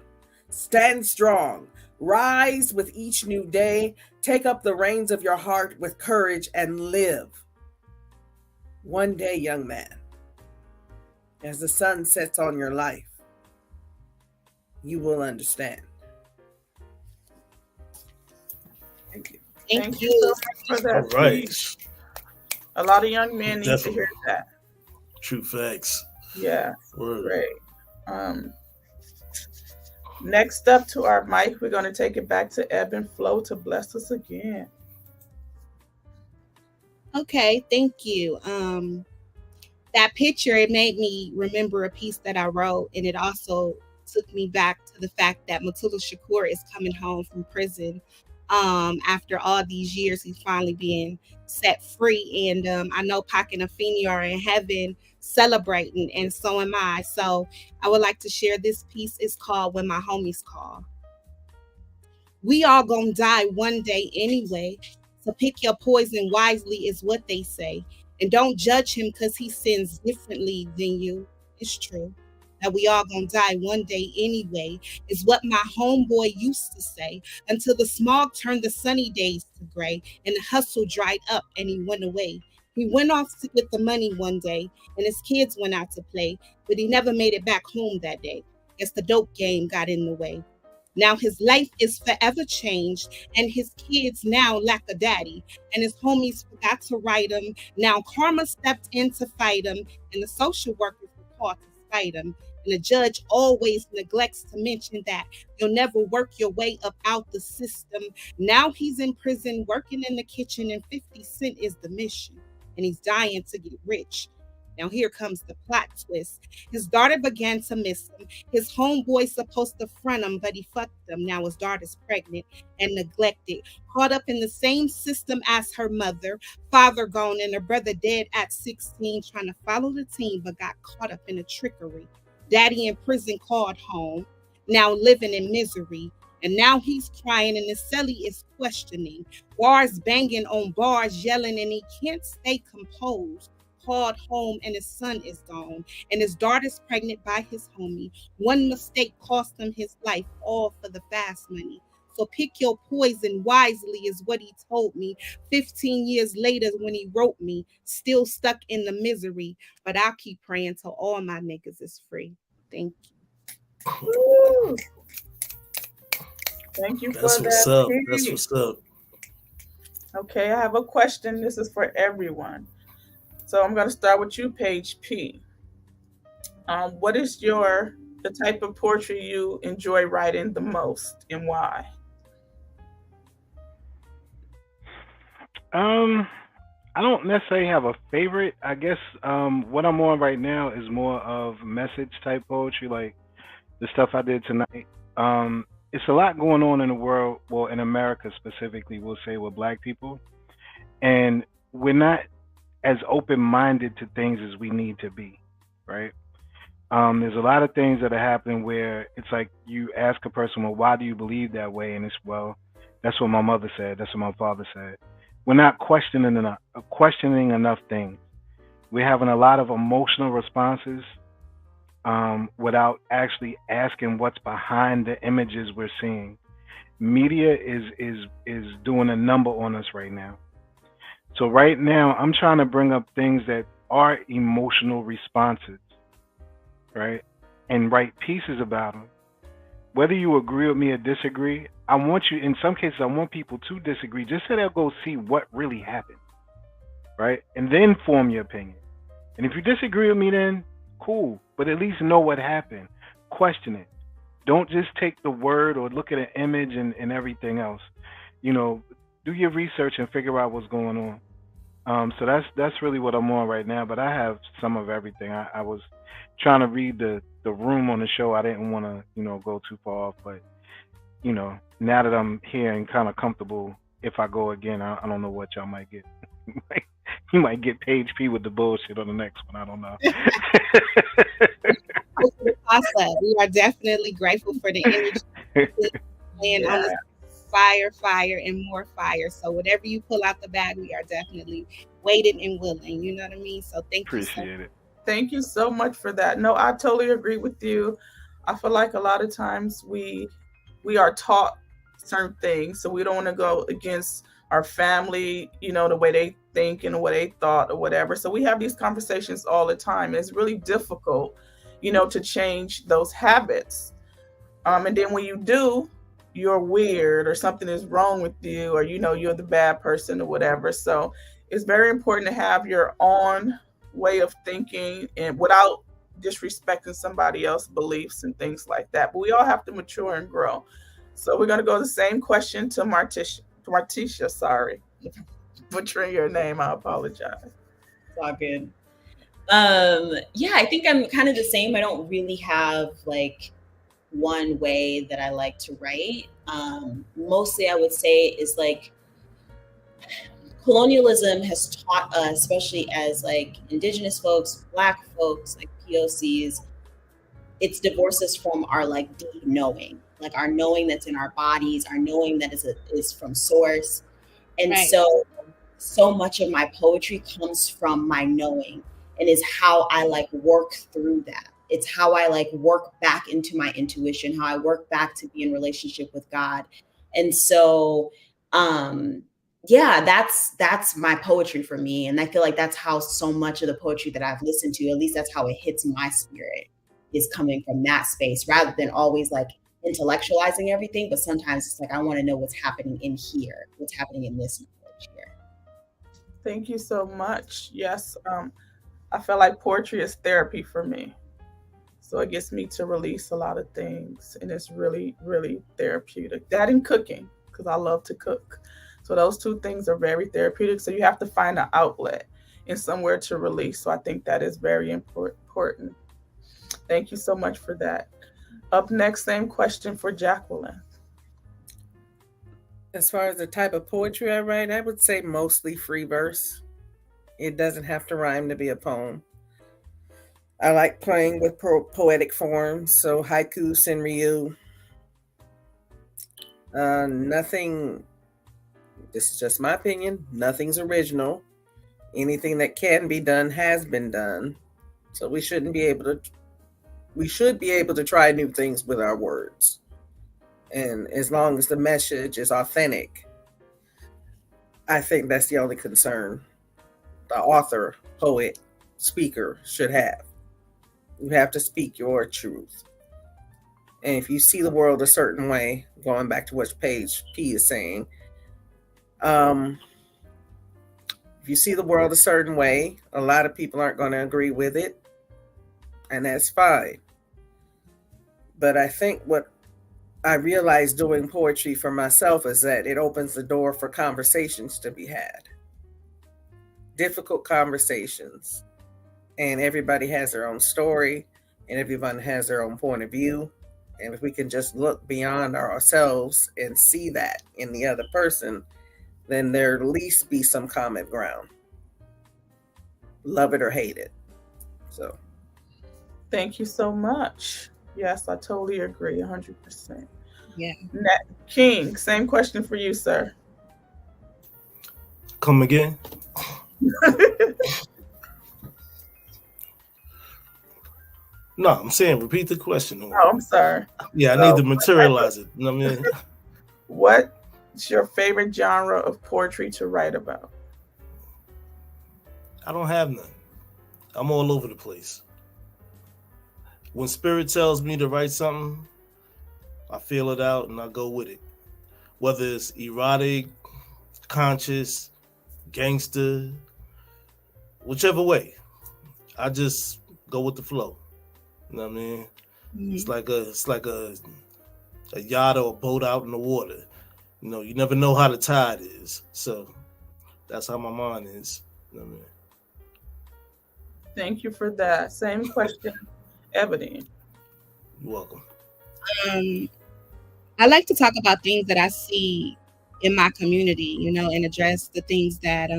Stand strong. Rise with each new day. Take up the reins of your heart with courage and live. One day, young man, as the sun sets on your life, you will understand. Thank you. Thank you so much for that. All right. Piece. A lot of young men need to hear that. True facts. Yeah. Word. Great. Next up to our mic, we're going to take it back to Ebb and Flow to bless us again. Okay, thank you. That picture, it made me remember a piece that I wrote, and it also took me back to the fact that Mutulu Shakur is coming home from prison. After all these years, he's finally being set free, and I know Pac and Afeni are in heaven celebrating, and so am I. So I would like to share this piece. It's called When My Homies Call. We all gonna die one day anyway, so pick your poison wisely is what they say, and don't judge him because he sins differently than you. It's true that we all gonna die one day anyway, is what my homeboy used to say, until the smog turned the sunny days to gray and the hustle dried up and he went away. He went off to get the money one day and his kids went out to play, but he never made it back home that day. Guess the dope game got in the way. Now his life is forever changed, and his kids now lack a daddy, and his homies forgot to write him. Now karma stepped in to fight him, and the social workers were called to spite him. And the judge always neglects to mention that you'll never work your way up out the system. Now he's in prison working in the kitchen, and 50 Cent is the mission, and he's dying to get rich. Now here comes the plot twist. His daughter began to miss him. His homeboy's supposed to front him, but he fucked him. Now his daughter's pregnant and neglected, caught up in the same system as her mother. Father gone and her brother dead at 16, trying to follow the team, but got caught up in a trickery. Daddy in prison called home, now living in misery. And now he's crying and the cellie is questioning. Bars banging on bars, yelling, and he can't stay composed. Called home and his son is gone, and his daughter's pregnant by his homie. One mistake cost him his life, all for the fast money. So pick your poison wisely is what he told me. 15 years later when he wrote me, still stuck in the misery, but I'll keep praying till all my niggas is free. Thank you. Woo. Thank you for That's what's that. up. That's what's up. Okay, I have a question. This is for everyone. So I'm going to start with you, Paige P. What is the type of poetry you enjoy writing the most, and why? Um, I don't necessarily have a favorite. I guess what I'm on right now is more of message type poetry, like the stuff I did tonight. It's a lot going on in the world, well, in America specifically, we'll say with black people, and we're not as open minded to things as we need to be, right? There's a lot of things that are happening where it's like you ask a person, well, why do you believe that way? And it's, well, that's what my mother said. That's what my father said. We're not questioning enough things. We're having a lot of emotional responses without actually asking what's behind the images we're seeing. Media is doing a number on us right now. So right now, I'm trying to bring up things that are emotional responses, right? And write pieces about them. Whether you agree with me or disagree, I want you, in some cases, I want people to disagree just so they'll go see what really happened, right? And then form your opinion. And if you disagree with me, then cool, but at least know what happened. Question it. Don't just take the word or look at an image and everything else. You know, do your research and figure out what's going on. So that's really what I'm on right now. But I have some of everything. I was trying to read the room on the show. I didn't want to go too far off, but now that I'm here and kind of comfortable, if I go again, I don't know what y'all might get. You might get Page P with the bullshit on the next one. I don't know. We are definitely grateful for the energy and on the fire, and more fire. So whatever you pull out the bag, we are definitely waiting and willing. You know what I mean? So thank you. Appreciate it. Thank you so much for that. No, I totally agree with you. I feel like a lot of times we are taught certain things, so we don't want to go against our family, the way they think and the way they thought or whatever. So we have these conversations all the time. It's really difficult, to change those habits. And then when you do, you're weird or something is wrong with you, or you're the bad person or whatever. So it's very important to have your own way of thinking and without disrespecting somebody else's beliefs and things like that. But we all have to mature and grow. So we're going to go the same question to Martisha, sorry. Butchering your name, I apologize. It's all good. Yeah, I think I'm kind of the same. I don't really have like one way that I like to write. Mostly I would say is like colonialism has taught us, especially as like indigenous folks, black folks, like POCs, it's divorced us from our like deep knowing, like our knowing that's in our bodies, our knowing that is from source. And Right. so much of my poetry comes from my knowing and is how I like work through that. It's how I like work back into my intuition, how I work back to be in relationship with God. And so, yeah, that's my poetry for me. And I feel like that's how so much of the poetry that I've listened to, at least that's how it hits my spirit, is coming from that space rather than always like intellectualizing everything. But sometimes it's like, I want to know what's happening in here, what's happening in this knowledge here. Thank you so much. Yes, I feel like poetry is therapy for me. So it gets me to release a lot of things, and it's really, really therapeutic. That and cooking, because I love to cook. So those two things are very therapeutic. So you have to find an outlet and somewhere to release. So I think that is very important. Thank you so much for that. Up next, same question for Jacqueline. As far as the type of poetry I write, I would say mostly free verse. It doesn't have to rhyme to be a poem. I like playing with poetic forms, so haiku, senryu. Nothing, this is just my opinion, nothing's original. Anything that can be done has been done. So we should be able to try new things with our words. And as long as the message is authentic, I think that's the only concern the author, poet, speaker should have. You have to speak your truth. And if you see the world a certain way, going back to what Page P is saying, if you see the world a certain way, a lot of people aren't going to agree with it. and that's fine. But I think what I realized doing poetry for myself is that it opens the door for conversations to be had, difficult conversations. And everybody has their own story, and everyone has their own point of view. And if we can just look beyond ourselves and see that in the other person, then there at least be some common ground. Love it or hate it. So Thank you so much. Yes, I totally agree, 100%. Yeah. King, same question for you, sir. Come again? No, I'm saying repeat the question. Oh, I'm sorry. Yeah, I need to materialize it. You know what I mean? What's your favorite genre of poetry to write about? I don't have none. I'm all over the place. When spirit tells me to write something, I feel it out and I go with it. Whether it's erotic, conscious, gangster, whichever way, I just go with the flow. You know what I mean? Mm-hmm. It's like a yacht or a boat out in the water. You know, you never know how the tide is. So that's how my mind is. You know what I mean? Thank you for that. Same question, Ebony. You're welcome. I like to talk about things that I see in my community, you know, and address the things that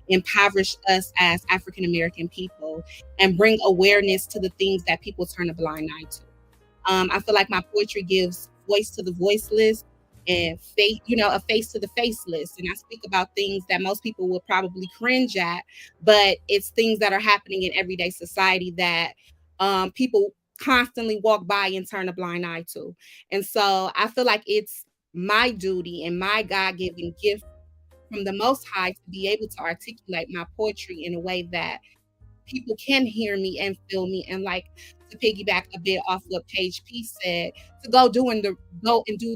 impoverish us as African American people and bring awareness to the things that people turn a blind eye to. I feel like my poetry gives voice to the voiceless and face, you know, a face to the faceless. And I speak about things that most people will probably cringe at, but it's things that are happening in everyday society that people constantly walk by and turn a blind eye to. And so I feel like it's my duty and my God-given gift from the Most High to be able to articulate my poetry in a way that people can hear me and feel me, and like to piggyback a bit off what Paige P said, to go and do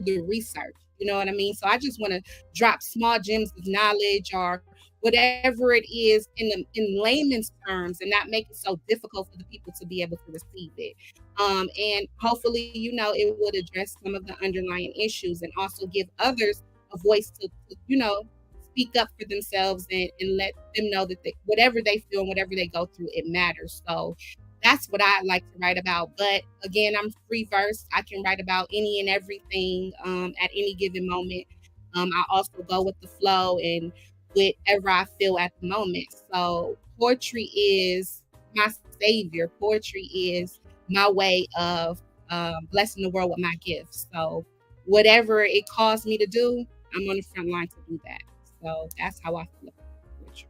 the research. You know what I mean? So I just want to drop small gems of knowledge or whatever it is in layman's terms, and not make it so difficult for the people to be able to receive it. And hopefully, you know, it would address some of the underlying issues and also give others a voice to you know, speak up for themselves and let them know that whatever they feel and whatever they go through, it matters. So that's what I like to write about. But again, I'm free verse. I can write about any and everything at any given moment. I also go with the flow and whatever I feel at the moment. So poetry is my savior. Poetry is my way of blessing the world with my gifts. So whatever it caused me to do, I'm on the front line to do that. So that's how I feel about poetry.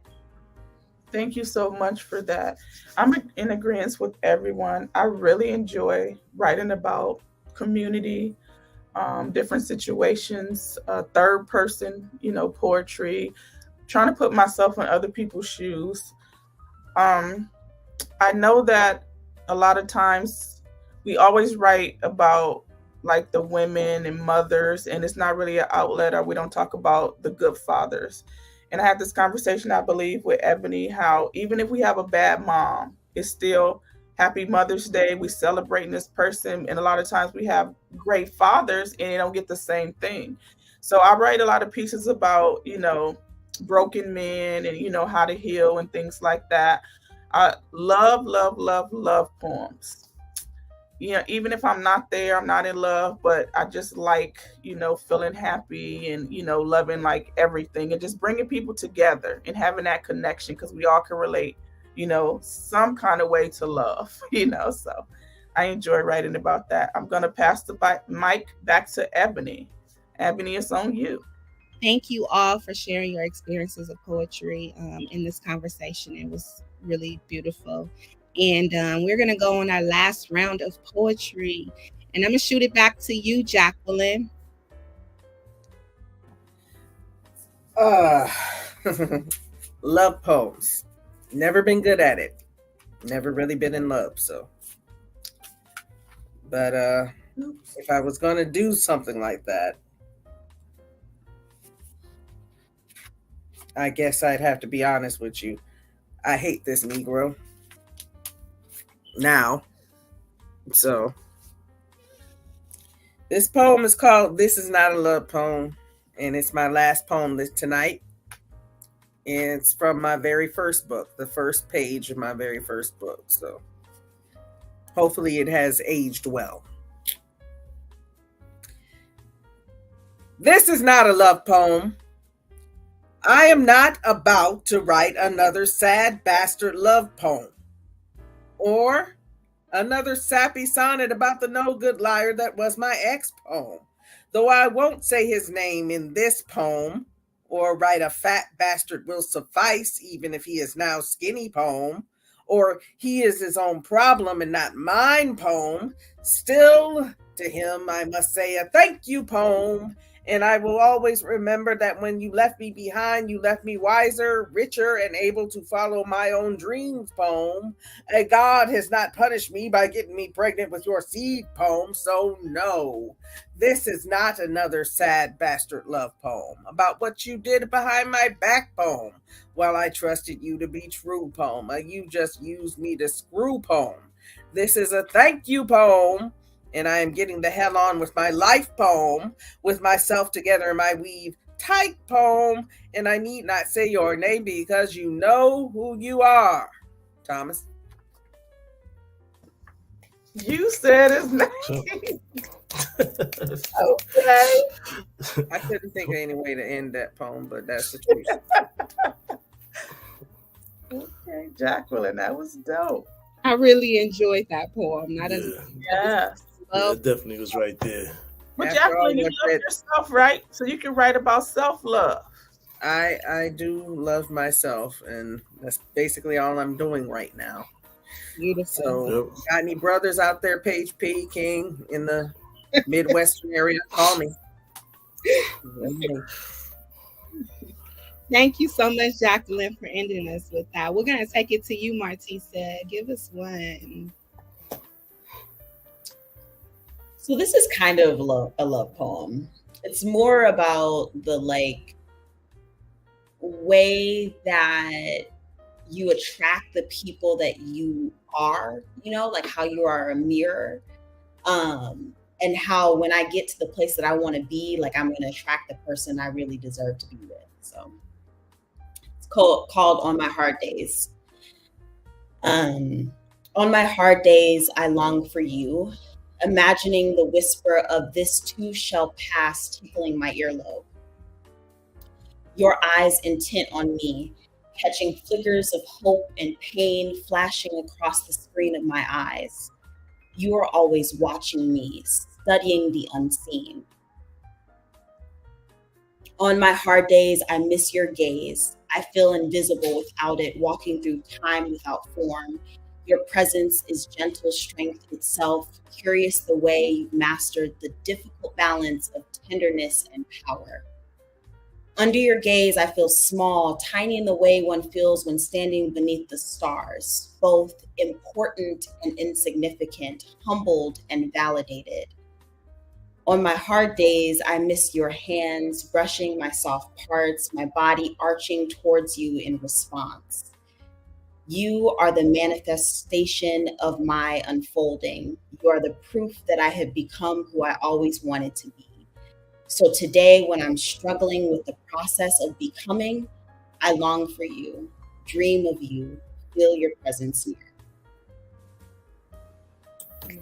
Thank you so much for that. I'm in agreement with everyone. I really enjoy writing about community, different situations, third person, you know, poetry, trying to put myself in other people's shoes. I know that a lot of times we always write about like the women and mothers, and it's not really an outlet, or we don't talk about the good fathers. And I had this conversation, I believe, with Ebony, how even if we have a bad mom, it's still Happy Mother's Day. We celebrating this person. And a lot of times we have great fathers and they don't get the same thing. So I write a lot of pieces about, you know, broken men and, you know, how to heal and things like that. I love, love, love, love poems. You know, even if I'm not there, I'm not in love, but I just like, you know, feeling happy and, you know, loving like everything and just bringing people together and having that connection, because we all can relate, you know, some kind of way to love, you know. So I enjoy writing about that. I'm going to pass the mic back to Ebony. Ebony, it's on you. Thank you all for sharing your experiences of poetry in this conversation. It was really beautiful. And we're going to go on our last round of poetry. And I'm going to shoot it back to you, Jacqueline. Love poems. Never been good at it. Never really been in love, so. But if I was going to do something like that, I guess I'd have to be honest with you. I hate this Negro. Now, So this poem is called This Is Not a Love Poem, and it's my last poem tonight. And it's from my very first book, the first page of my very first book. So hopefully it has aged well. This is not a love poem. I am not about to write another sad bastard love poem or another sappy sonnet about the no good liar that was my ex poem, though I won't say his name in this poem or write a fat bastard will suffice even if he is now skinny poem, or he is his own problem and not mine poem. Still to him I must say a thank you poem. And I will always remember that when you left me behind, you left me wiser, richer, and able to follow my own dreams poem. And God has not punished me by getting me pregnant with your seed poem. So no, this is not another sad bastard love poem about what you did behind my back poem while I trusted you to be true poem. You just used me to screw poem. This is a thank you poem. And I am getting the hell on with my life poem, with myself together in my weave tight poem. And I need not say your name because you know who you are. Thomas. You said his name. Okay. I couldn't think of any way to end that poem, but that's the truth. Okay, Jacqueline, that was dope. I really enjoyed that poem. Yes. Yeah, it definitely was right there. Well, Jacqueline, you love yourself, right? So you can write about self-love. I do love myself, and that's basically all I'm doing right now. Beautiful. So, got any brothers out there, Paige P. King, in the Midwestern area? Call me. Thank you so much, Jacqueline, for ending us with that. We're going to take it to you, Martisa. Give us one. So this is kind of a love poem. It's more about the way that you attract the people that you are, like how you are a mirror. And how when I get to the place that I want to be, I'm going to attract the person I really deserve to be with. So it's called On My Hard Days. On my hard days, I long for you, imagining the whisper of this too shall pass tickling my earlobe. Your eyes intent on me, catching flickers of hope and pain flashing across the screen of my eyes. You are always watching me, studying the unseen. On my hard days, I miss your gaze. I feel invisible without it, walking through time without form. Your presence is gentle strength itself, curious the way you've mastered the difficult balance of tenderness and power. Under your gaze, I feel small, tiny in the way one feels when standing beneath the stars, both important and insignificant, humbled and validated. On my hard days, I miss your hands brushing my soft parts, my body arching towards you in response. You are the manifestation of my unfolding. You are the proof that I have become who I always wanted to be. So today, when I'm struggling with the process of becoming, I long for you, dream of you, feel your presence near.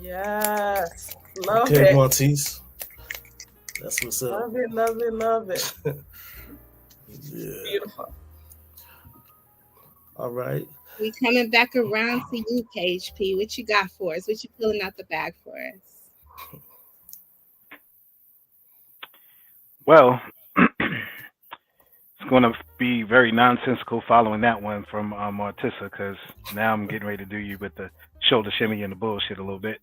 Yes. Love Okay, it. Martise. That's what's up. Love it, love it, love it. Yeah. Beautiful. All right. We coming back around to you, Paige P. What you got for us? What you pulling out the bag for us? Well, it's going to be very nonsensical following that one from Martissa, because now I'm getting ready to do you with the shoulder shimmy and the bullshit a little bit.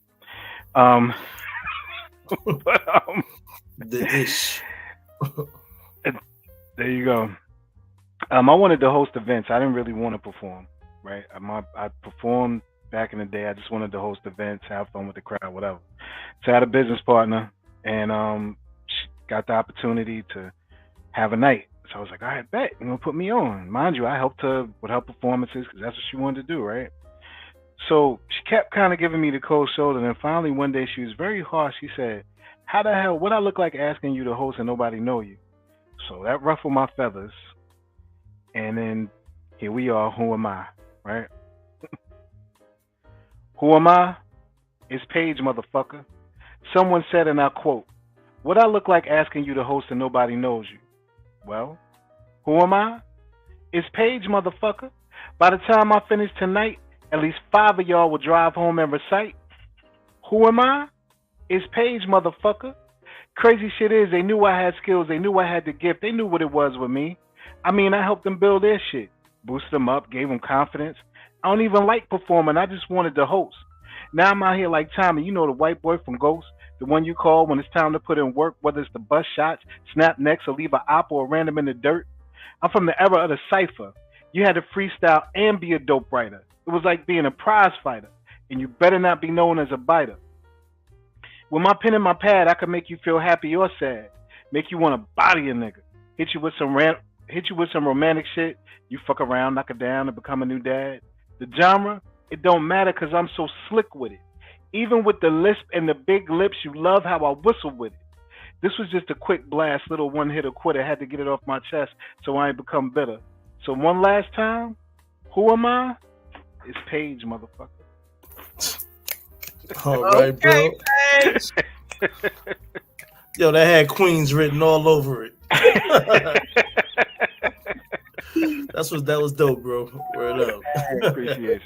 The ish. There you go. I wanted to host events. I didn't really want to perform, right? I performed back in the day. I just wanted to host events, have fun with the crowd, whatever. So I had a business partner, and she got the opportunity to have a night. So I was like, all right, bet, you're going to put me on. Mind you, I helped her with her performances because that's what she wanted to do, right? So she kept kind of giving me the cold shoulder, and then finally one day she was very harsh. She said, "How the hell would I look like asking you to host and nobody know you?" So that ruffled my feathers. And then here we are. Who am I? Right? Who am I? It's Paige, motherfucker. Someone said, and I quote, "Would I look like asking you to host and nobody knows you?" Well, who am I? It's Paige, motherfucker. By the time I finish tonight, at least 5 of y'all will drive home and recite. Who am I? It's Paige, motherfucker. Crazy shit is, they knew I had skills. They knew I had the gift. They knew what it was with me. I mean, I helped them build their shit. Boosted them up, gave them confidence. I don't even like performing. I just wanted to host. Now I'm out here like Tommy, you know, the white boy from Ghost, the one you call when it's time to put in work, whether it's the bust shots, snap necks, or leave an op or a random in the dirt. I'm from the era of the cypher. You had to freestyle and be a dope writer. It was like being a prize fighter, and you better not be known as a biter. With my pen and my pad, I could make you feel happy or sad, make you want to body a nigga, hit you with some romantic shit. You fuck around, knock it down, and become a new dad. The genre, it don't matter because I'm so slick with it. Even with the lisp and the big lips, you love how I whistle with it. This was just a quick blast, little one-hitter quitter. Had to get it off my chest so I ain't become bitter. So one last time, who am I? It's Paige, motherfucker. All right, Okay, bro. Paige. Yo, that had Queens written all over it. That was dope, bro. Word up. Appreciate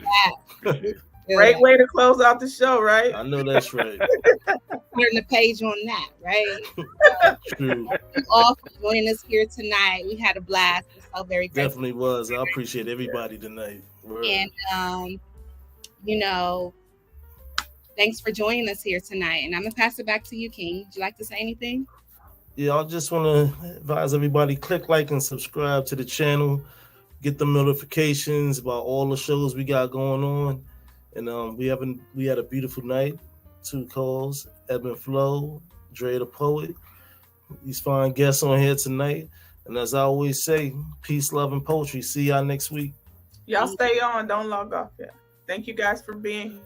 it. Great way to close out the show, right? I know that's right. Turn the page on that, right? True. Thank you all for joining us here tonight. We had a blast. We're so very grateful. Definitely was. I appreciate everybody tonight. Word. And you know, thanks for joining us here tonight. And I'm gonna pass it back to you, King. Would you like to say anything? Yeah, I just want to advise everybody, click like and subscribe to the channel. Get the notifications about all the shows we got going on. And we had a beautiful night. 2 calls, Ebb and Flow, Dre the Poet. These fine guests on here tonight. And as I always say, peace, love, and poetry. See y'all next week. Y'all stay on. Don't log off yet. Thank you guys for being here.